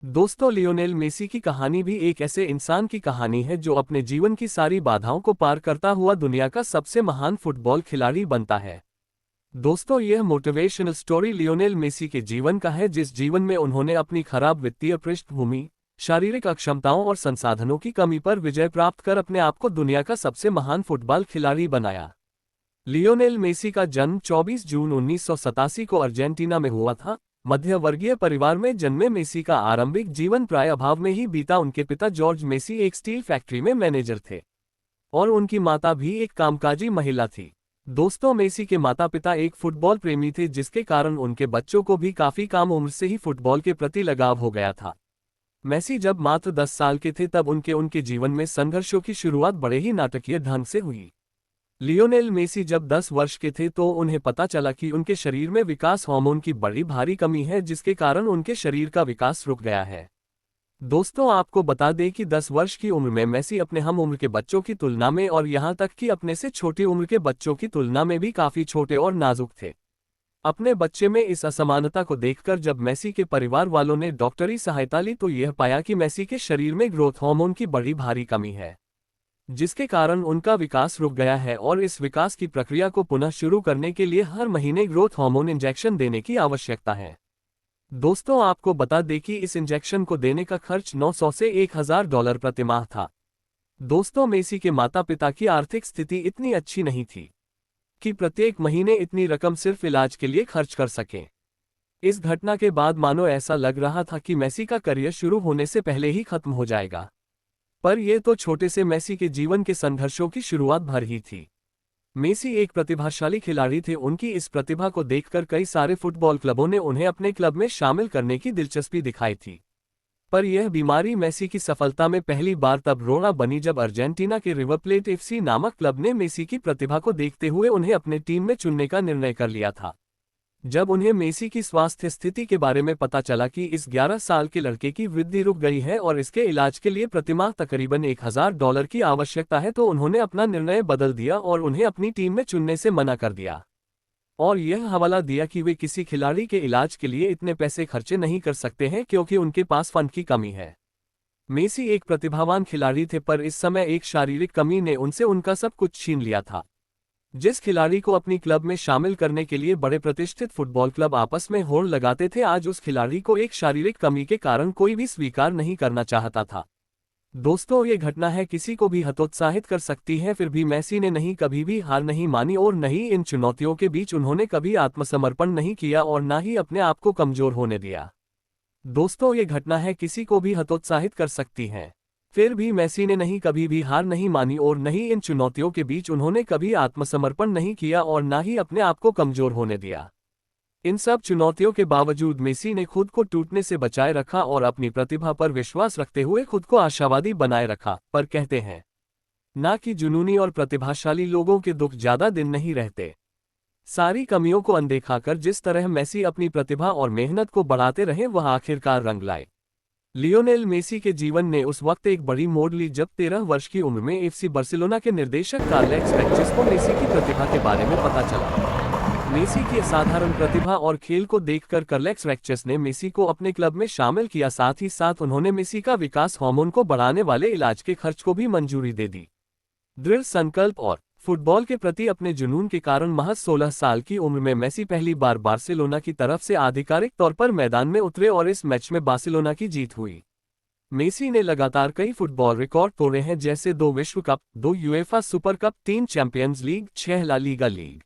दोस्तों, Lionel Messi की कहानी भी एक ऐसे इंसान की कहानी है जो अपने जीवन की सारी बाधाओं को पार करता हुआ दुनिया का सबसे महान फुटबॉल खिलाड़ी बनता है। दोस्तों, यह मोटिवेशनल स्टोरी लियोनेल मेसी के जीवन का है, जिस जीवन में उन्होंने अपनी खराब वित्तीय पृष्ठभूमि, शारीरिक अक्षमताओं और संसाधनों की कमी पर विजय प्राप्त कर अपने आप को दुनिया का सबसे महान फुटबॉल खिलाड़ी बनाया। लियोनेल मेसी का जन्म 24 जून 1987 को अर्जेंटीना में हुआ था। मध्य वर्गीय परिवार में जन्मे मेसी का आरंभिक जीवन प्राय अभाव में ही बीता। उनके पिता जॉर्ज मेसी एक स्टील फैक्ट्री में मैनेजर थे और उनकी माता भी एक कामकाजी महिला थी। दोस्तों, मेसी के माता पिता एक फुटबॉल प्रेमी थे, जिसके कारण उनके बच्चों को भी काफी कम उम्र से ही फुटबॉल के प्रति लगाव हो गया था। मेसी जब मात्र 10 साल के थे तब उनके जीवन में संघर्षों की शुरुआत बड़े ही नाटकीय ढंग से हुई। लियोनेल मेसी जब 10 वर्ष के थे तो उन्हें पता चला कि उनके शरीर में विकास हार्मोन की बड़ी भारी कमी है, जिसके कारण उनके शरीर का विकास रुक गया है। दोस्तों, आपको बता दें कि 10 वर्ष की उम्र में मेसी अपने हम उम्र के बच्चों की तुलना में और यहां तक कि अपने से छोटी उम्र के बच्चों की तुलना में भी काफी छोटे और नाजुक थे। अपने बच्चे में इस असमानता को देखकर जब मेसी के परिवार वालों ने डॉक्टरी सहायता ली तो यह पाया कि मेसी के शरीर में ग्रोथ हार्मोन की बड़ी भारी कमी है, जिसके कारण उनका विकास रुक गया है और इस विकास की प्रक्रिया को पुनः शुरू करने के लिए हर महीने ग्रोथ हार्मोन इंजेक्शन देने की आवश्यकता है। दोस्तों, आपको बता दें कि इस इंजेक्शन को देने का खर्च 900 से $1000 प्रति माह था। दोस्तों, मेसी के माता पिता की आर्थिक स्थिति इतनी अच्छी नहीं थी कि प्रत्येक महीने इतनी रकम सिर्फ इलाज के लिए खर्च कर सकें। इस घटना के बाद मानो ऐसा लग रहा था कि मेसी का करियर शुरू होने से पहले ही खत्म हो जाएगा। पर यह तो छोटे से मेसी के जीवन के संघर्षों की शुरुआत भर ही थी। मेसी एक प्रतिभाशाली खिलाड़ी थे। उनकी इस प्रतिभा को देखकर कई सारे फुटबॉल क्लबों ने उन्हें अपने क्लब में शामिल करने की दिलचस्पी दिखाई थी। पर यह बीमारी मेसी की सफलता में पहली बार तब रोड़ा बनी जब अर्जेंटीना के रिवर प्लेट एफसी नामक क्लब ने मेसी की प्रतिभा को देखते हुए उन्हें अपने टीम में चुनने का निर्णय कर लिया था। जब उन्हें मेसी की स्वास्थ्य स्थिति के बारे में पता चला कि इस 11 साल के लड़के की वृद्धि रुक गई है और इसके इलाज के लिए प्रतिमाह तकरीबन $1000 की आवश्यकता है, तो उन्होंने अपना निर्णय बदल दिया और उन्हें अपनी टीम में चुनने से मना कर दिया और यह हवाला दिया कि वे किसी खिलाड़ी के इलाज के लिए इतने पैसे खर्चे नहीं कर सकते हैं क्योंकि उनके पास फंड की कमी है। मेसी एक प्रतिभावान खिलाड़ी थे, पर इस समय एक शारीरिक कमी ने उनसे उनका सब कुछ छीन लिया था। जिस खिलाड़ी को अपनी क्लब में शामिल करने के लिए बड़े प्रतिष्ठित फुटबॉल क्लब आपस में होड़ लगाते थे, आज उस खिलाड़ी को एक शारीरिक कमी के कारण कोई भी स्वीकार नहीं करना चाहता था। दोस्तों, ये घटना है किसी को भी हतोत्साहित कर सकती है, फिर भी मेसी ने नहीं कभी भी हार नहीं मानी और न ही इन चुनौतियों के बीच उन्होंने कभी आत्मसमर्पण नहीं किया और न ही अपने आप को कमजोर होने दिया। दोस्तों, ये घटना है किसी को भी हतोत्साहित कर सकती है, फिर भी मेसी ने नहीं कभी भी हार नहीं मानी और न ही इन चुनौतियों के बीच उन्होंने कभी आत्मसमर्पण नहीं किया और न ही अपने आप को कमजोर होने दिया। इन सब चुनौतियों के बावजूद मेसी ने खुद को टूटने से बचाए रखा और अपनी प्रतिभा पर विश्वास रखते हुए खुद को आशावादी बनाए रखा। पर कहते हैं ना कि जुनूनी और प्रतिभाशाली लोगों के दुख ज्यादा दिन नहीं रहते। सारी कमियों को अनदेखा कर जिस तरह मेसी अपनी प्रतिभा और मेहनत को बढ़ाते रहे, वह आखिरकार रंग लाए। लियोनेल मेसी के जीवन ने उस वक्त एक बड़ी मोड़ ली जब 13 वर्ष की उम्र में एफसी बार्सिलोना के निर्देशक कार्लेस वेक्चेस को मेसी की प्रतिभा के बारे में पता चला। मेसी की असाधारण प्रतिभा और खेल को देखकर कार्लेस वेक्चेस ने मेसी को अपने क्लब में शामिल किया। साथ ही साथ उन्होंने मेसी का विकास हार्मोन को बढ़ाने वाले इलाज के खर्च को भी मंजूरी दे दी। दृढ़ संकल्प और फुटबॉल के प्रति अपने जुनून के कारण महज 16 साल की उम्र में मेसी पहली बार बार्सिलोना की तरफ से आधिकारिक तौर पर मैदान में उतरे और इस मैच में बार्सिलोना की जीत हुई। मेसी ने लगातार कई फुटबॉल रिकॉर्ड तोड़े हैं, जैसे 2 विश्व cup, 2 UEFA super cup, 3 champions league, 6 La Liga league.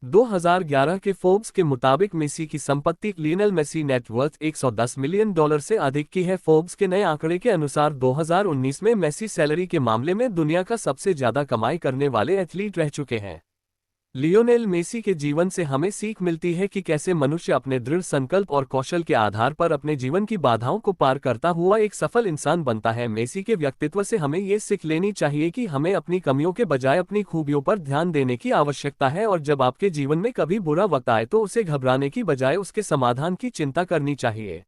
2011 के फोर्ब्स के मुताबिक मेसी की संपत्ति लियोनेल मेसी नेटवर्थ $110 मिलियन से अधिक की है। फोर्ब्स के नए आंकड़े के अनुसार 2019 में मेसी सैलरी के मामले में दुनिया का सबसे ज्यादा कमाई करने वाले एथलीट रह चुके हैं। लियोनेल मेसी के जीवन से हमें सीख मिलती है कि कैसे मनुष्य अपने दृढ़ संकल्प और कौशल के आधार पर अपने जीवन की बाधाओं को पार करता हुआ एक सफल इंसान बनता है। मेसी के व्यक्तित्व से हमें ये सीख लेनी चाहिए कि हमें अपनी कमियों के बजाय अपनी खूबियों पर ध्यान देने की आवश्यकता है और जब आपके जीवन में कभी बुरा वक्त आए तो उसे घबराने की बजाय उसके समाधान की चिंता करनी चाहिए।